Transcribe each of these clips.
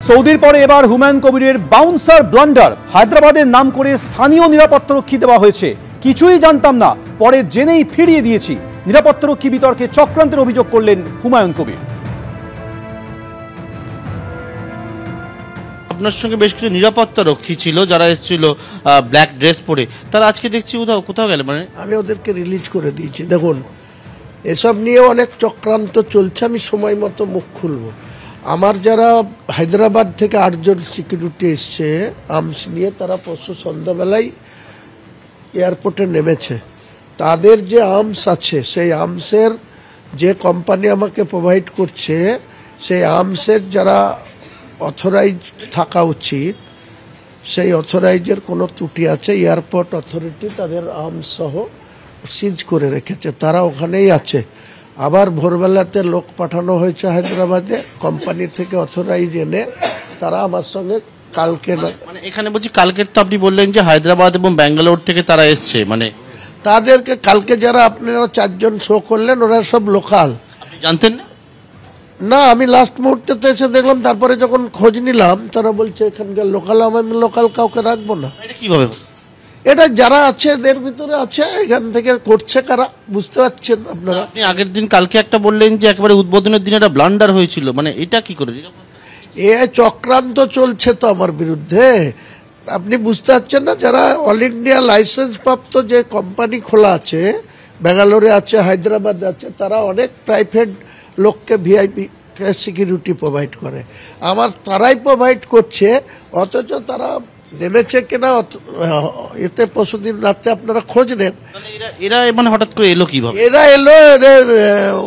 সৌদির পরে এবার হুমায়ুন কবিরের বাউন্সার ব্লান্ডার। হায়দ্রাবাদের নাম করে স্থানীয় নিরাপত্তারক্ষী দেওয়া হয়েছে। কিছুই জানতাম না, পরে জেনেই ফিরিয়ে দিয়েছি। নিরাপত্তারক্ষী বিতর্কে চক্রান্তের অভিযোগ করলেন হুমায়ুন কবির। আপনার সঙ্গে বেশ কিছু নিরাপত্তা রক্ষী ছিল যারা এসেছিল ব্ল্যাক ড্রেস পরে, তারা আজকে দেখছি কোথাও গেল। মানে আমি ওদেরকে রিলিজ করে দিয়েছি। দেখুন, এসব নিয়ে অনেক চক্রান্ত চলছে, আমি সময় মতো মুখ খুলবো। আমার যারা হায়দ্রাবাদ থেকে 8 জন সিকিউরিটি এসছে আর্মস নিয়ে, তারা পরশু সন্ধ্যাবেলায় এয়ারপোর্টে নেমেছে। তাদের যে আর্মস আছে, সেই আর্মসের যে কোম্পানি আমাকে প্রোভাইড করছে, সেই আর্মসের যারা অথরাইজ থাকা উচিত, সেই অথরাইজের কোনো ত্রুটি আছে। এয়ারপোর্ট অথরিটি তাদের আর্মস সহ সিজ করে রেখেছে, তারা ওখানেই আছে। আবার ভোরবেলাতে লোক পাঠানো হয়েছে হায়দ্রাবাদে, কোম্পানি থেকে অথরাইজ এনে তারা আমার সঙ্গে কালকে মানে এখানে বলছি কালকের তো আপনি বললেন যে হায়দ্রাবাদ এবং ব্যাঙ্গালোর থেকে তারা এসছে, মানে তাদেরকে কালকে যারা আপনারা 4 জন শো করলেন, ওরা সব লোকাল। আপনি জানতেন না? না, আমি লাস্ট মুহূর্তে তো এসে দেখলাম, তারপরে যখন খোঁজ নিলাম তারা বলছে এখানকার লোকাল। আমি লোকাল কাউকে রাখবো না। এটা কিভাবে? এটা যারা আছে এদের ভিতরে আছে, এখান থেকে করছে কারা বুঝতে পারছেন আপনারা। আপনি আগের দিন কালকে একটা বললেন যে একেবারে উদ্বোধনের দিন একটা ব্লান্ডার হয়েছিল, মানে এটা কি করে? এ চক্রান্ত চলছে তো আমার বিরুদ্ধে। আপনি বুঝতে পারছেন না? যারা অল ইন্ডিয়া লাইসেন্স প্রাপ্ত যে কোম্পানি খোলা আছে, ব্যাঙ্গালোরে আছে, হায়দ্রাবাদে আছে, তারা অনেক প্রাইভেট লোককে ভিআইপি সিকিউরিটি প্রোভাইড করে। আমার তারাই প্রোভাইড করছে, অথচ তারা নেমেছে কিনা এতে পরশুদিন রাতে আপনারা খোঁজ নেন। এরা মানে হঠাৎ করে এলো কিভাবে? এরা এলো, এদের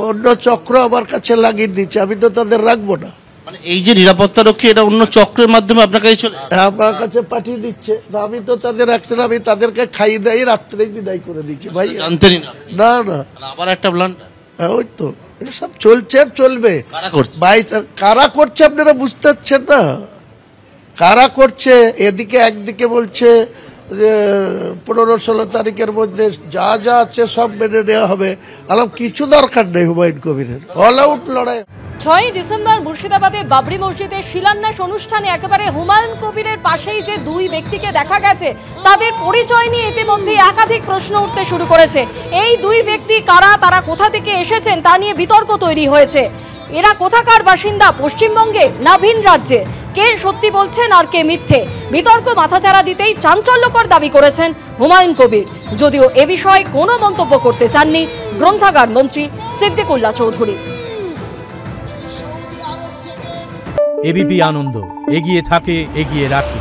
অন্য চক্র আমার কাছে লাগিয়ে দিচ্ছে, আমি তো তাদের রাখবো না। মানে এই যে নিরাপত্তা রক্ষী, এটা অন্য চক্রের মাধ্যমে আপনার কাছে চলে আমার কাছে পাঠিয়ে দিচ্ছে। আমি তো তাদের রাখছি না, আমি তাদেরকে খাইয়ে দেয় রাত্রেই বিদায় করে দিচ্ছি। ভাই জানতেনই না? না না, আবার একটা ব্লান্ডার। ওই তো এসব চলছে, চলবে। ভাই কারা করছে আপনারা বুঝতে পারছেন না? কারা করছে? এদিকে একদিকে বলছে যে 15-16 তারিখের মধ্যে যা যা আছে সব মেনে নেওয়া হবে। আলাম কিছু দরকার নেই হুমায়ুন কবিরের, অল আউট লড়াই। 6 ডিসেম্বর মুর্শিদাবাদে বাবরি মসজিদের শিলান্যাস অনুষ্ঠানে একেবারে হুমায়ুন কবিরের পাশেই যে 2 ব্যক্তিকে দেখা গেছে, তাদের পরিচয় নিয়ে ইতিমধ্যে একাধিক প্রশ্ন উঠতে শুরু করেছে। এই 2 ব্যক্তি কারা, তারা কোথা থেকে এসেছেন তা নিয়ে বিতর্ক তৈরি হয়েছে। এরা কোথাকার বাসিন্দা, পশ্চিমবঙ্গে না ভিন রাজ্যে? কে সত্যি বলছেন আর কে মিথ্যে? বিতর্ক মাথাচাড়া দিতেই চাঞ্চল্যকর দাবি করেছেন হুমায়ুন কবির, যদিও এ বিষয়ে কোনো মন্তব্য করতে চাননি গ্রন্থাগার মন্ত্রী সিদ্দিকুল্লাহ চৌধুরী। এবিপি আনন্দ, এগিয়ে থাকে, এগিয়ে রাখে।